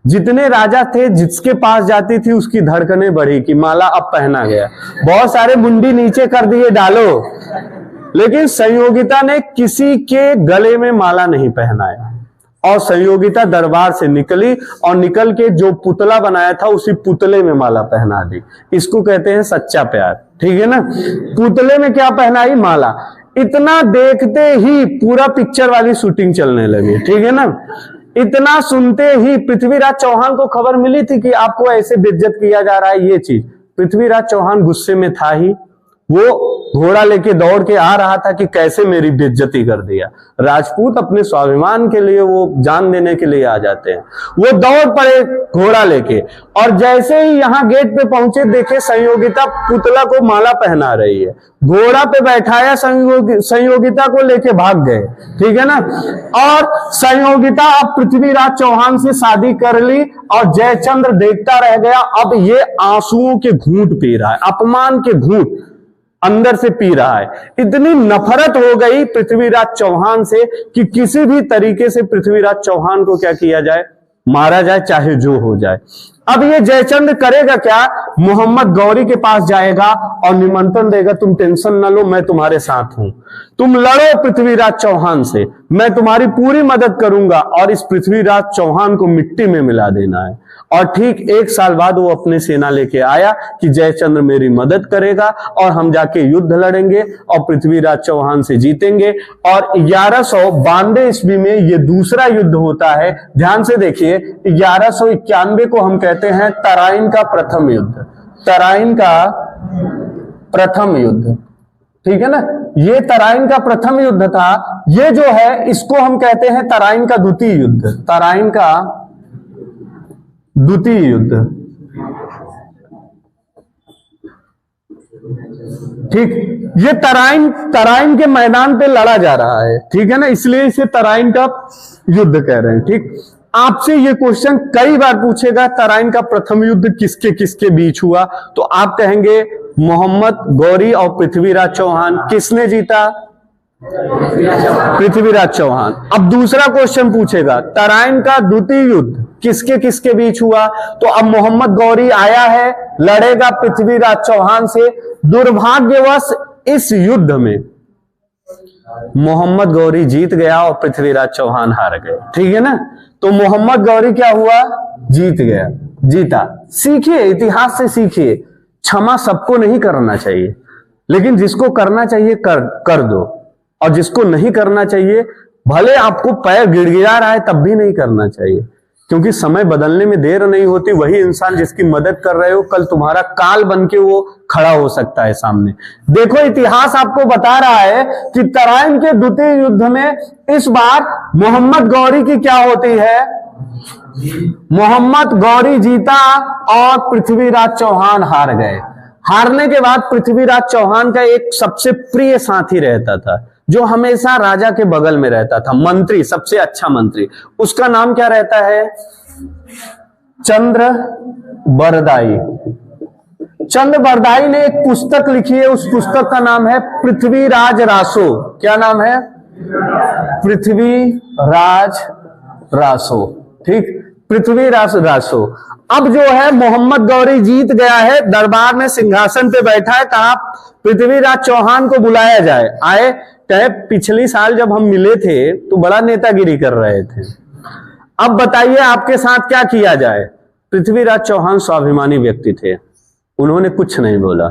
जितने राजा थे जिसके पास जाती थी उसकी धड़कनें बढ़ी कि माला अब पहना गया। बहुत सारे मुंडी नीचे कर दिए, डालो, लेकिन संयोगिता ने किसी के गले में माला नहीं पहनाया। और संयोगिता दरबार से निकली और निकल के जो पुतला बनाया था उसी पुतले में माला पहना दी। इसको कहते हैं सच्चा प्यार, ठीक है ना। पुतले में क्या पहनाई, माला। इतना देखते ही पूरा पिक्चर वाली शूटिंग चलने लगी, ठीक है ना। इतना सुनते ही पृथ्वीराज चौहान को खबर मिली थी कि आपको ऐसे बेइज्जत किया जा रहा है, ये चीज। पृथ्वीराज चौहान गुस्से में था ही, वो घोड़ा लेके दौड़ के आ रहा था कि कैसे मेरी बेइज्जती कर दिया। राजपूत अपने स्वाभिमान के लिए वो जान देने के लिए आ जाते हैं। वो दौड़ पड़े घोड़ा लेके, और जैसे ही यहाँ गेट पे पहुंचे देखे संयोगिता पुतला को माला पहना रही है। घोड़ा पे बैठाया, संयोगिता को लेके भाग गए, ठीक है ना। और संयोगिता अब पृथ्वीराज चौहान से शादी कर ली और जयचंद्र देखता रह गया। अब ये आंसुओं के घूंट पी रहा है, अपमान के घूंट अंदर से पी रहा है। इतनी नफरत हो गई पृथ्वीराज चौहान से कि किसी भी तरीके से पृथ्वीराज चौहान को क्या किया जाए, मारा जाए, चाहे जो हो जाए। अब ये जयचंद्र करेगा क्या, मोहम्मद गौरी के पास जाएगा और निमंत्रण देगा, तुम टेंशन न लो, मैं तुम्हारे साथ हूं, तुम लड़ो पृथ्वीराज चौहान से, मैं तुम्हारी पूरी मदद करूंगा और इस पृथ्वीराज चौहान को मिट्टी में मिला देना है। और ठीक 1 साल बाद वो अपनी सेना लेके आया कि जयचंद्र मेरी मदद करेगा और हम जाके युद्ध लड़ेंगे और पृथ्वीराज चौहान से जीतेंगे। और 1192 ईस्वी में ये दूसरा युद्ध होता है। ध्यान से देखिए, 1191 को हम कहते हैं तराइन का प्रथम युद्ध। तराइन का प्रथम युद्ध, ठीक है ना, ये तराइन का प्रथम युद्ध था। ये जो है इसको हम कहते हैं तराइन का द्वितीय युद्ध। तराइन का द्वितीय युद्ध, ठीक। ये तराइन के मैदान पे लड़ा जा रहा है, ठीक है ना, इसलिए इसे तराइन का युद्ध कह रहे हैं, ठीक। आपसे ये क्वेश्चन कई बार पूछेगा, तराइन का प्रथम युद्ध किसके किसके बीच हुआ, तो आप कहेंगे मोहम्मद गौरी और पृथ्वीराज चौहान। किसने जीता? पृथ्वीराज चौहान। अब दूसरा क्वेश्चन पूछेगा, तराइन का द्वितीय युद्ध किसके किसके बीच हुआ, तो अब मोहम्मद गौरी आया है, लड़ेगा पृथ्वीराज चौहान से। दुर्भाग्यवश इस युद्ध में मोहम्मद गौरी जीत गया और पृथ्वीराज चौहान हार गए, ठीक है ना। तो मोहम्मद गौरी क्या हुआ? जीत गया, जीता। सीखिए, इतिहास से सीखिए। क्षमा सबको नहीं करना चाहिए, लेकिन जिसको करना चाहिए कर दो, और जिसको नहीं करना चाहिए, भले आपको पैर गिड़गिड़ा रहा है तब भी नहीं करना चाहिए, क्योंकि समय बदलने में देर नहीं होती। वही इंसान जिसकी मदद कर रहे हो, कल तुम्हारा काल बन के वो खड़ा हो सकता है सामने। देखो, इतिहास आपको बता रहा है कि तराइन के द्वितीय युद्ध में इस बार मोहम्मद गौरी की क्या होती है? मोहम्मद गौरी जीता और पृथ्वीराज चौहान हार गए। हारने के बाद पृथ्वीराज चौहान का एक सबसे प्रिय साथी रहता था, जो हमेशा राजा के बगल में रहता था, मंत्री, सबसे अच्छा मंत्री। उसका नाम क्या रहता है? चंद्रबरदाई। चंद्रबरदाई ने एक पुस्तक लिखी है, उस पुस्तक का नाम है पृथ्वीराज रासो। क्या नाम है? पृथ्वीराज रासो, ठीक, पृथ्वीराज रासो। अब जो है मोहम्मद गौरी जीत गया है, दरबार में सिंहासन पे बैठा है, कहा पृथ्वीराज चौहान को बुलाया जाए। आए, कहे पिछली साल जब हम मिले थे तो बड़ा नेतागिरी कर रहे थे, अब बताइए आपके साथ क्या किया जाए। पृथ्वीराज चौहान स्वाभिमानी व्यक्ति थे, उन्होंने कुछ नहीं बोला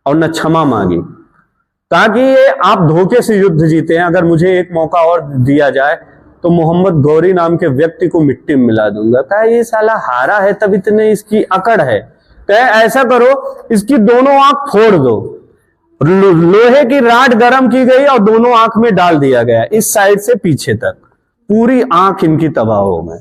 और न क्षमा मांगी, कहा कि ये आप धोखे से युद्ध जीते हैं, अगर मुझे एक मौका और दिया जाए तो मोहम्मद गौरी नाम के व्यक्ति को मिट्टी में मिला दूंगा। कहा ये साला हारा है तब इतने इसकी अकड़ है। कहे ऐसा करो, इसकी दोनों आंख फोड़ दो। लोहे की राड गर्म की गई और दोनों आंख में डाल दिया गया, इस साइड से पीछे तक, पूरी आंख इनकी तबाह हो गई।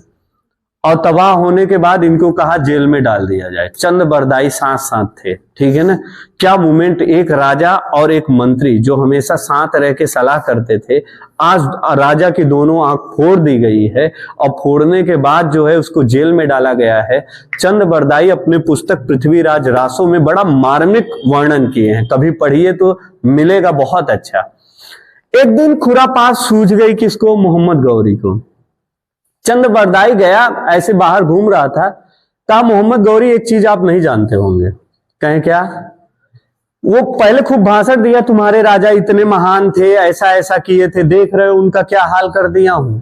और तबाह होने के बाद इनको कहा जेल में डाल दिया जाए। चंद्रबरदाई साथ साथ थे, ठीक है ना। क्या मूवमेंट, एक राजा और एक मंत्री जो हमेशा साथ रह के सलाह करते थे, आज राजा की दोनों आंख फोड़ दी गई है और फोड़ने के बाद जो है उसको जेल में डाला गया है। चंद्रबरदाई अपने पुस्तक पृथ्वीराज रासो में बड़ा मार्मिक वर्णन किए हैं, कभी पढ़िए तो मिलेगा, बहुत अच्छा। एक दिन खुरापात सूझ गई, किसको? मोहम्मद गौरी को। चंद्रबरदाई गया, ऐसे बाहर घूम रहा था, कहा मोहम्मद गौरी एक चीज आप नहीं जानते होंगे। कहें क्या? वो पहले खूब भाषण दिया, तुम्हारे राजा इतने महान थे, ऐसा ऐसा किए थे, देख रहे हो उनका क्या हाल कर दिया हूं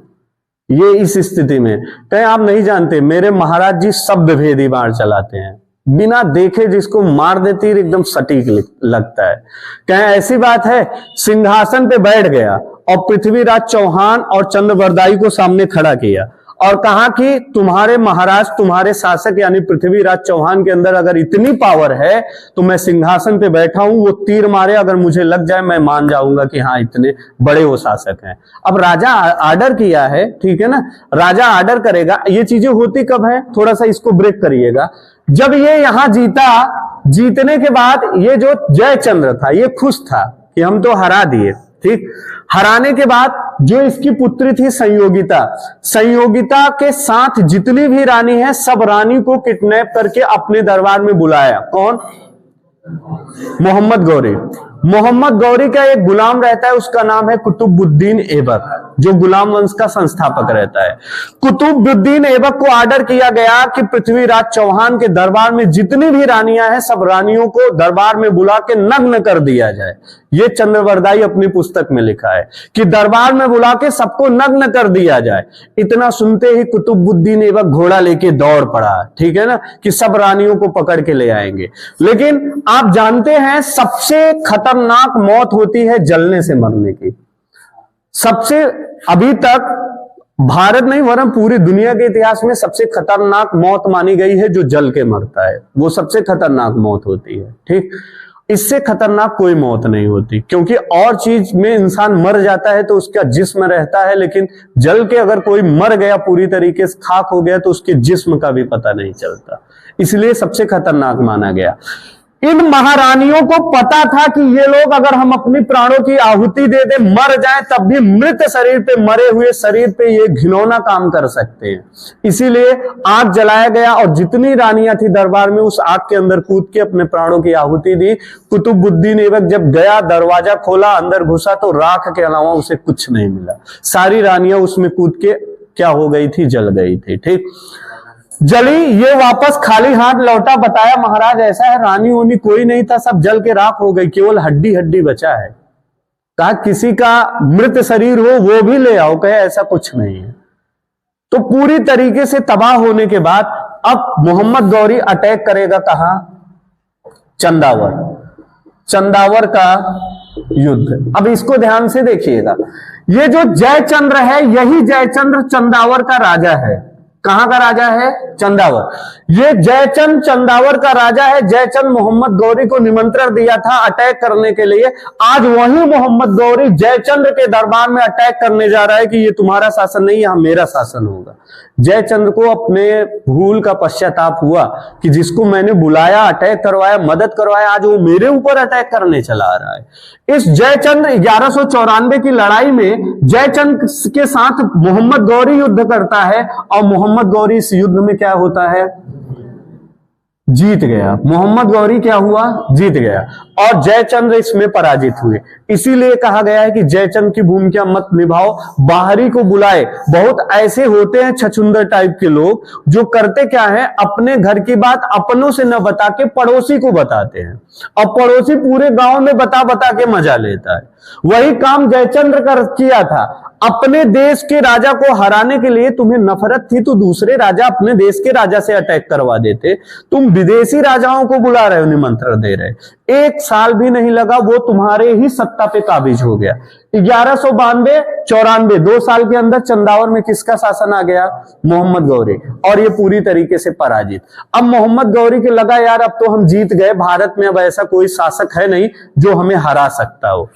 ये इस स्थिति में। कहें आप नहीं जानते, मेरे महाराज जी शब्द भेदी बाण चलाते हैं, बिना देखे जिसको मार देती एकदम सटीक लगता है। कहें ऐसी बात है? सिंहासन पे बैठ गया और पृथ्वीराज चौहान और चंद्रबरदाई को सामने खड़ा किया और कहा कि तुम्हारे महाराज, तुम्हारे शासक यानी पृथ्वीराज चौहान के अंदर अगर इतनी पावर है तो मैं सिंहासन पे बैठा हूं, वो तीर मारे अगर मुझे लग जाए मैं मान जाऊंगा कि हाँ इतने बड़े वो शासक हैं। अब राजा आर्डर किया है, ठीक है ना, राजा आर्डर करेगा। ये चीजें होती कब है, थोड़ा सा इसको ब्रेक करिएगा। जब ये यहां जीता, जीतने के बाद ये जो जयचंद्र था ये खुश था कि हम तो हरा दिए, ठीक। हराने के बाद जो इसकी पुत्री थी संयोगिता, संयोगिता के साथ जितनी भी रानी है सब रानी को किडनैप करके अपने दरबार में बुलाया। कौन? मोहम्मद गौरी। मोहम्मद गौरी का एक गुलाम रहता है, उसका नाम है कुतुबुद्दीन ऐबक। जो गुलाम वंश का संस्थापक रहता है। कुतुबुद्दीन ऐबक को ऑर्डर किया गया कि पृथ्वीराज चौहान के दरबार में जितनी भी रानियां हैं सब रानियों को दरबार में बुला के नग्न कर दिया जाए। ये चंद्रवरदाई अपनी पुस्तक में लिखा है कि दरबार में बुला के सबको नग्न कर दिया जाए। इतना सुनते ही कुतुबुद्दीन ऐबक घोड़ा लेके दौड़ पड़ा, ठीक है ना, कि सब रानियों को पकड़ के ले आएंगे। लेकिन आप जानते हैं सबसे खतरनाक मौत होती है जलने से मरने की। सबसे अभी तक भारत नहीं वरन पूरी दुनिया के इतिहास में सबसे खतरनाक मौत मानी गई है जो जल के मरता है, वो सबसे खतरनाक मौत होती है। ठीक, इससे खतरनाक कोई मौत नहीं होती, क्योंकि और चीज में इंसान मर जाता है तो उसका जिस्म रहता है, लेकिन जल के अगर कोई मर गया पूरी तरीके से खाक हो गया तो उसके जिस्म का भी पता नहीं चलता, इसलिए सबसे खतरनाक माना गया। इन महारानियों को पता था कि ये लोग अगर हम अपनी प्राणों की आहुति दे दे मर जाएं तब भी मृत शरीर पे, मरे हुए शरीर पे ये घिनौना काम कर सकते हैं। इसीलिए आग जलाया गया और जितनी रानियां थी दरबार में उस आग के अंदर कूद के अपने प्राणों की आहुति दी। कुतुबुद्दीन ऐबक जब गया, दरवाजा खोला, अंदर घुसा तो राख के अलावा उसे कुछ नहीं मिला। सारी रानियां उसमें कूद के क्या हो गई थी, जल गई थी। ठीक, जली, ये वापस खाली हाथ लौटा। बताया महाराज ऐसा है, रानी होनी कोई नहीं था, सब जल के राख हो गई, केवल हड्डी हड्डी बचा है। कहा किसी का मृत शरीर हो वो भी ले आओ, कहे ऐसा कुछ नहीं है। तो पूरी तरीके से तबाह होने के बाद अब मोहम्मद गौरी अटैक करेगा कहां, चंदावर, चंदावर का युद्ध। अब इसको ध्यान से देखिएगा, ये जो जयचंद्र है यही जयचंद्र चंदावर का राजा है। कहां का राजा है, चंदावर। ये जयचंद चंदावर का राजा है। जयचंद मोहम्मद गौरी को निमंत्रण दिया था अटैक करने के लिए। आज वही मोहम्मद गौरी जयचंद्र के दरबार में अटैक करने जा रहा है कि ये तुम्हारा शासन नहीं, यहां मेरा शासन होगा। जयचंद्र को अपने भूल का पश्चाताप हुआ कि जिसको मैंने बुलाया, अटैक करवाया, मदद करवाया, आज वो मेरे ऊपर अटैक करने चला आ रहा है। इस जयचंद्र 1194 की लड़ाई में जयचंद के साथ मोहम्मद गौरी युद्ध करता है और मोहम्मद गौरी इस युद्ध में क्या होता है, जीत गया। मोहम्मद गौरी क्या हुआ, जीत गया और जयचंद्र इसमें पराजित हुए। इसीलिए कहा गया है कि जयचंद की भूमिका मत निभाओ, बाहरी को बुलाए। बहुत ऐसे होते हैं छछुंदर टाइप के लोग जो करते क्या है, अपने घर की बात अपनों से न बता के पड़ोसी को बताते हैं और पड़ोसी पूरे गांव में बता बता के मजा लेता है। वही काम जयचंद्र कर किया था। अपने देश के राजा को हराने के लिए तुम्हें नफरत थी तो दूसरे राजा अपने देश के राजा से अटैक करवा देते। तुम विदेशी राजाओं को बुला रहे हो, निमंत्रण दे रहे। 1 साल भी नहीं लगा, वो तुम्हारे ही सत्ता पे काबिज हो गया। 1192-94 2 साल के अंदर चंदावर में किसका शासन आ गया, मोहम्मद गौरी, और ये पूरी तरीके से पराजित। अब मोहम्मद गौरी के लगा यार अब तो हम जीत गए, भारत में अब ऐसा कोई शासक है नहीं जो हमें हरा सकता हो।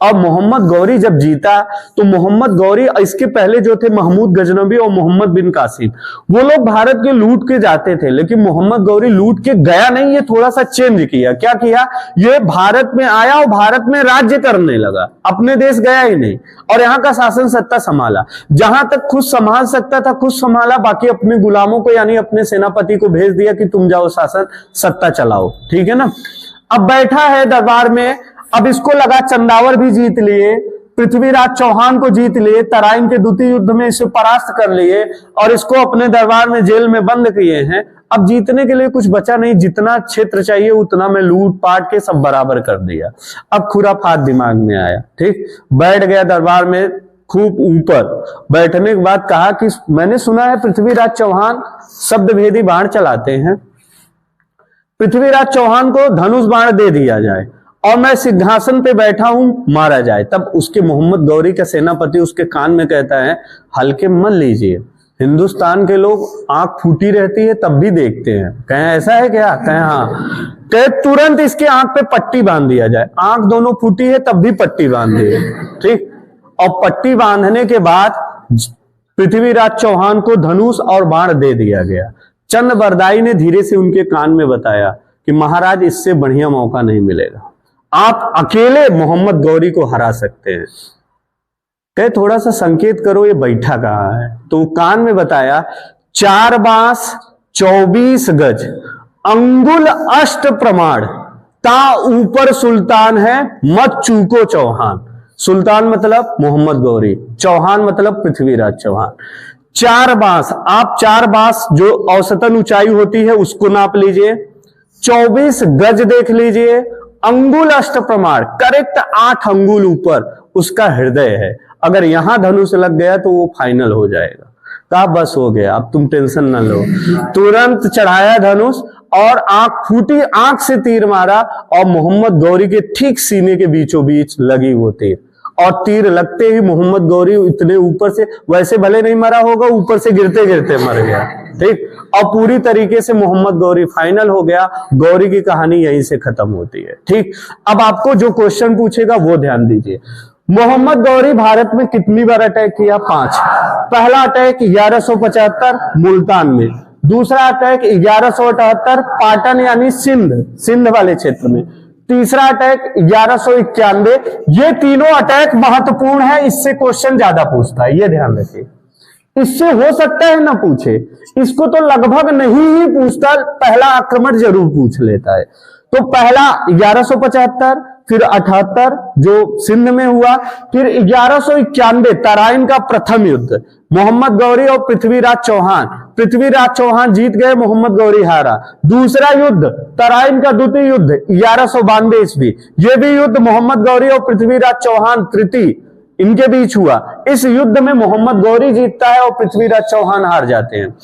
अब मोहम्मद गौरी जब जीता तो मोहम्मद गौरी, इसके पहले जो थे महमूद गजनबी और मोहम्मद बिन कासिम, वो लोग भारत के लूट के जाते थे, लेकिन मोहम्मद गौरी लूट के गया नहीं, ये थोड़ा सा चेंज किया। क्या किया, ये भारत में आया और भारत में राज्य करने लगा, अपने देश गया ही नहीं और यहां का शासन सत्ता संभाला। जहां तक खुद संभाल सकता था खुद संभाला, बाकी अपने गुलामों को यानी अपने सेनापति को भेज दिया कि तुम जाओ शासन सत्ता चलाओ, ठीक है ना। अब बैठा है दरबार में, अब इसको लगा चंदावर भी जीत लिए, पृथ्वीराज चौहान को जीत लिए, तराइन के द्वितीय युद्ध में इसे परास्त कर लिए और इसको अपने दरबार में जेल में बंद किए हैं। अब जीतने के लिए कुछ बचा नहीं, जितना क्षेत्र चाहिए उतना मैं लूट पाट के सब बराबर कर दिया। अब खुराफात दिमाग में आया, ठीक, बैठ गया दरबार में खूब ऊपर। बैठने के बाद कहा कि मैंने सुना है पृथ्वीराज चौहान शब्दभेदी बाण चलाते हैं, पृथ्वीराज चौहान को धनुष बाण दे दिया जाए और मैं सिंहासन पे बैठा हूं, मारा जाए। तब उसके मोहम्मद गौरी का सेनापति उसके कान में कहता है हल्के मन लीजिए, हिंदुस्तान के लोग आंख फूटी रहती है तब भी देखते हैं। कहें ऐसा है क्या, कहें हाँ, कहे तुरंत इसके आंख पे पट्टी बांध दिया जाए। आंख दोनों फूटी है तब भी पट्टी बांध दी, ठीक। और पट्टी बांधने के बाद पृथ्वीराज चौहान को धनुष और बाण दे दिया गया। चंद्रवरदाई ने धीरे से उनके कान में बताया कि महाराज इससे बढ़िया मौका नहीं मिलेगा, आप अकेले मोहम्मद गौरी को हरा सकते हैं। कहे थोड़ा सा संकेत करो ये बैठा कहां है, तो कान में बताया 4 बांस 24 गज अंगुल अष्ट प्रमाण ता ऊपर सुल्तान है मत चूको चौहान। सुल्तान मतलब मोहम्मद गौरी, चौहान मतलब पृथ्वीराज चौहान। 4 बांस, आप 4 बांस जो औसतन ऊंचाई होती है उसको नाप लीजिए, 24 गज देख लीजिए, अंगुल अष्ट प्रमाण करेक्ट 8 अंगुल ऊपर उसका हृदय है। अगर यहां धनुष लग गया तो वो फाइनल हो जाएगा। कहा बस हो गया, अब तुम टेंशन न लो। तुरंत चढ़ाया धनुष और आंख फूटी, आंख से तीर मारा और मोहम्मद गौरी के ठीक सीने के बीचों बीच लगी वो तीर। और तीर लगते ही मोहम्मद गौरी इतने ऊपर से, वैसे भले नहीं मरा होगा, ऊपर से गिरते गिरते मर गया। ठीक, और पूरी तरीके से मोहम्मद गौरी फाइनल हो गया। गौरी की कहानी यहीं से खत्म होती है। ठीक, अब आपको जो क्वेश्चन पूछेगा वो ध्यान दीजिए। मोहम्मद गौरी भारत में कितनी बार अटैक किया? 5। पहला अटैक 1175 मुल्तान में, दूसरा अटैक 1178 पाटन यानी सिंध वाले क्षेत्र में, तीसरा अटैक 1191। ये तीनों अटैक महत्वपूर्ण है, इससे क्वेश्चन ज्यादा पूछता है, ये ध्यान रखिए। इससे हो सकता है ना पूछे, इसको तो लगभग नहीं ही पूछता, पहला आक्रमण जरूर पूछ लेता है। तो पहला 1175, फिर 78 जो सिंध में हुआ, फिर 1191 तराइन का प्रथम युद्ध, मोहम्मद गौरी और पृथ्वीराज चौहान जीत गए, मोहम्मद गौरी हारा। दूसरा युद्ध तराइन का द्वितीय युद्ध 1192 ईस्वी, ये भी युद्ध मोहम्मद गौरी और पृथ्वीराज चौहान तृतीय इनके बीच हुआ। इस युद्ध में मोहम्मद गौरी जीतता है और पृथ्वीराज चौहान हार जाते हैं।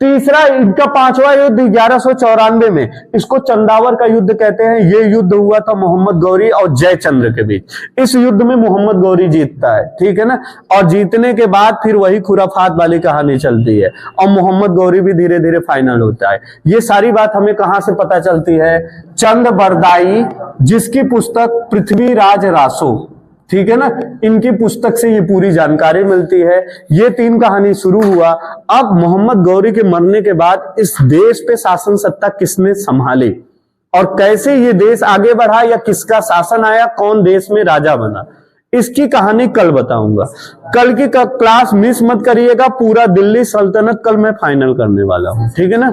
तीसरा इनका 5वां युद्ध 1194 में, इसको चंदावर का युद्ध कहते हैं। ये युद्ध हुआ था मोहम्मद गौरी और जयचंद्र के बीच। इस युद्ध में मोहम्मद गौरी जीतता है, ठीक है ना। और जीतने के बाद फिर वही खुराफात वाली कहानी चलती है और मोहम्मद गौरी भी धीरे धीरे फाइनल होता है। ये सारी बात हमें कहां से पता चलती है? चंद बरदाई, जिसकी पुस्तक पृथ्वीराज रासो, ठीक है ना, इनकी पुस्तक से ये पूरी जानकारी मिलती है। ये 3 कहानी शुरू हुआ। अब मोहम्मद गौरी के मरने के बाद इस देश पे शासन सत्ता किसने संभाली और कैसे ये देश आगे बढ़ा या किसका शासन आया, कौन देश में राजा बना, इसकी कहानी कल बताऊंगा। कल की क्लास मिस मत करिएगा, पूरा दिल्ली सल्तनत कल मैं फाइनल करने वाला हूं, ठीक है ना।